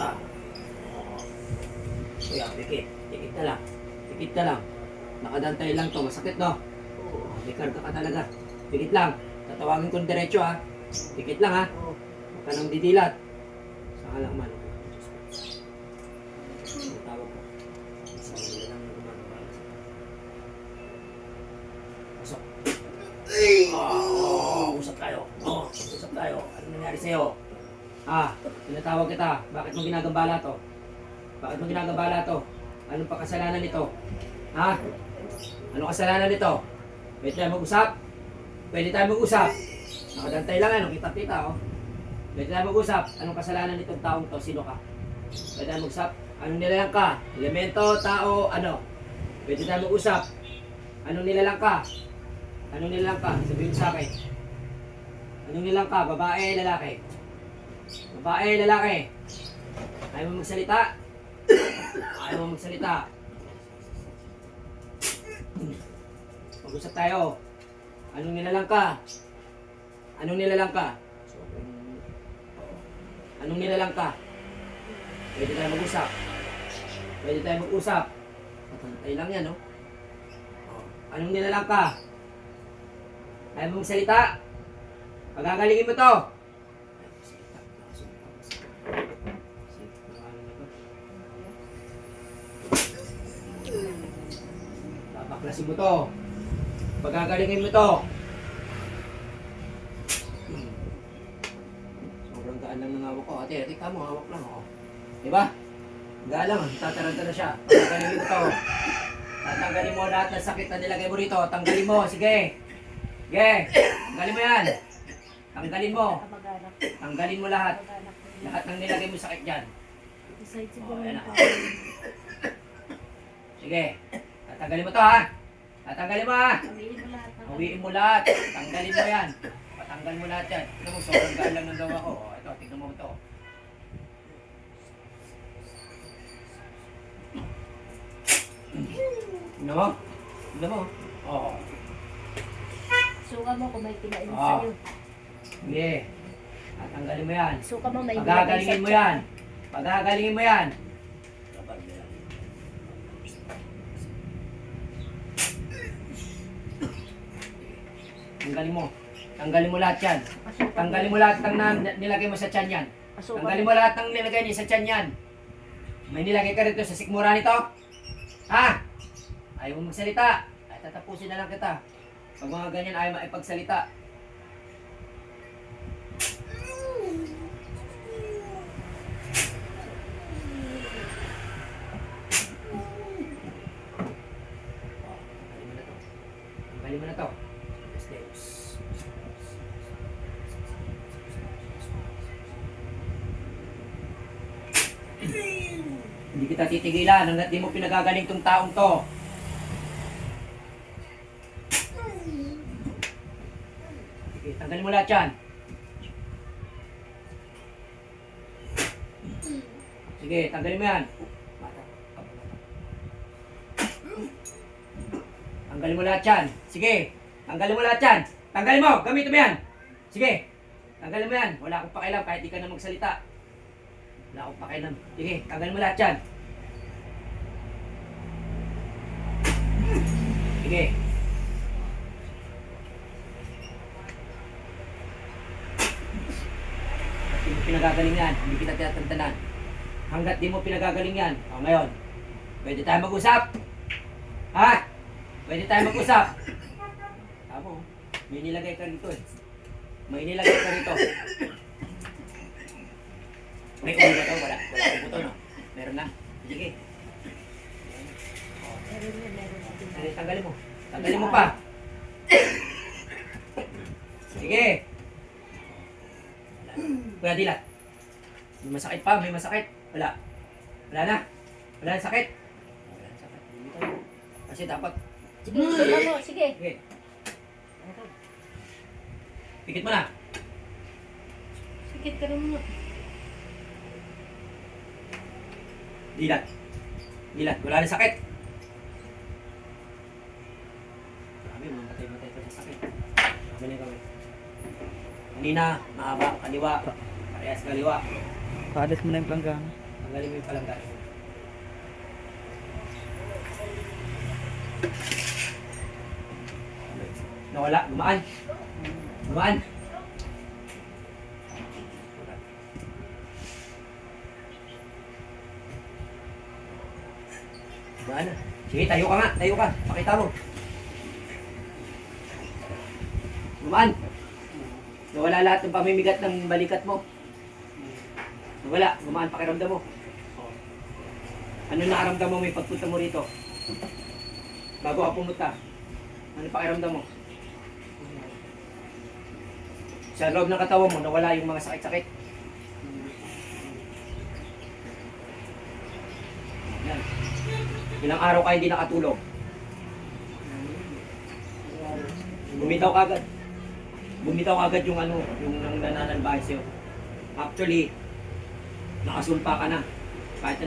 Ah. Kuya, pikit. Pikit ka lang. Pikit ka lang. Nakadantay lang to. Masakit, no? Likarga ka talaga. Pikit lang. Tatawagin ko diretso, ha? Pikit lang, ha? Huwag ka nang didilat. Saka lang man. Ang tawag ko. Saka lang gumagawa. Pasok. Usap tayo. Usap tayo. Ano nangyari sa'yo? Tinatawag kita. Bakit mo ginagambala to? Bakit mo ginagambala to? Anong pakasalanan nito? Anong kasalanan nito? Pwede tayo mag-usap? Pwede tayo mag-usap? Nakadantay lang ano, kita-kita oh. Pwede tayo mag-usap? Anong kasalanan nitong taong to? Sino ka? Pwede tayo mag-usap? Anong nilalang ka? Elemento, tao, ano? Pwede tayo mag-usap? Anong nilalang ka? Anong nilalang ka? Sabihin sa akin. Anong nilalang ka? Babae, lalaki? Babae, lalaki? Ayaw mo magsalita? Ayaw mo magsalita? Mag-usap tayo. Anong nilalang ka? Anong nilalang ka? Anong nilalang ka? Pwede tayo mag-usap. Pwede tayo mag-usap. Matantay lang yan, no? Anong nilalang ka? Ayaw mo magsalita? Pagagalingin mo to. Baklasin mo to. Pagagalingin mo to. Sobrang gaan lang ng hawak ko. Ate, tika mo, hawak lang. Oh. Diba? Gaan lang. Tataranta na siya. Pagagalingin mo to. Tatanggalin mo lahat ng sakit na nilagay mo rito. Tanggalin mo. Sige. Sige. Tanggalin mo yan. Tanggalin mo. Tanggalin mo lahat. Lahat ng nilagay mo sakit dyan. Ayan na. Sige. Tatanggalin mo to ha. Tatanggalin mo ha. Hawiin mo lahat. Tanggalin mo yan. Patanggal mo lahat yan. Tignan mo, sobrang gaan lang ng gawa ko. Ito, tignan mo ito. Tignan mo. Tignan mo. Oo. Suka mo kung may kinain sa'yo. Sige. Tatanggalin mo yan. Suka mo may Pagagalingin mo yan. Pagagalingin mo yan. Tanggalin mo. Tanggalin mo lahat yan. Tanggalin mo lahat ng nilagay mo sa tiyan yan. Tanggalin mo lahat ng nilagay niya sa tiyan yan. May nilagay ka rito sa sikmura nito? Ha? Ayaw mo magsalita. Ay, tatapusin na lang kita. Pag mga ganyan ayaw maipagsalita. Tanggalin mo na to. Hindi kita titigilan hanggat di mo pinagagaling tong taong to. Sige, tanggalin mo lahat yan. Sige, tanggalin mo yan. Tanggalin mo lahat yan. Sige, tanggalin mo lahat yan. Tanggalin mo, gamitin mo yan. Sige, tanggalin mo yan. Wala akong pakialam kahit di ka na magsalita. Wala akong pakialam. Sige, tanggalin mo lahat yan. Sige. Hindi mo pinagagaling yan. Hindi kita tinatantanan. Hanggat di mo pinagagaling yan. O ngayon, pwede tayo mag-usap? Ha? Pwede tayo mag-usap? Tamo, may nilagay ka rito eh. May nilagay ka rito. May ulo ba ito? Wala. Wala akong buto, no? Meron na. Sige. Sige, tanggalin mo. Tanggalin mo pa. Sige. Wala dilat. May masakit pa, may masakit. Wala. Wala na. Wala na sakit. Kasi dapat, Sige, suka mo. Sige. sige. Pikit mo na. Sikit ka rin mo. Dilat. Dilat. Wala na sakit. Grabe, mamatay-matay pa sa sakit. Kami na kami. Kanina, mahaba, kaliwa. Parehas kaliwa. Palit mo na yung planggana. Tanggalin mo yung palanggan. Nawala, gumaan. Gumaan. Gumaan na. Sige, tayo ka nga. Tayo ka. Pakita mo. Gumaan. Nawala lahat ng pamimigat ng balikat mo. Nawala. Gumaan pakiramdam mo. Ano nakaramdam mo may pagpunta mo rito? Bago ka pumunta. Ano pakiramdam mo? Sa loob ng katawan mo, nawala yung mga sakit-sakit. Yan. Ilang araw ka hindi nakatulog. Bumitaw kagad. Bumitaw kagad yung ano, yung nananalbahe sa'yo. Actually, nakasumpa ka na. Kahit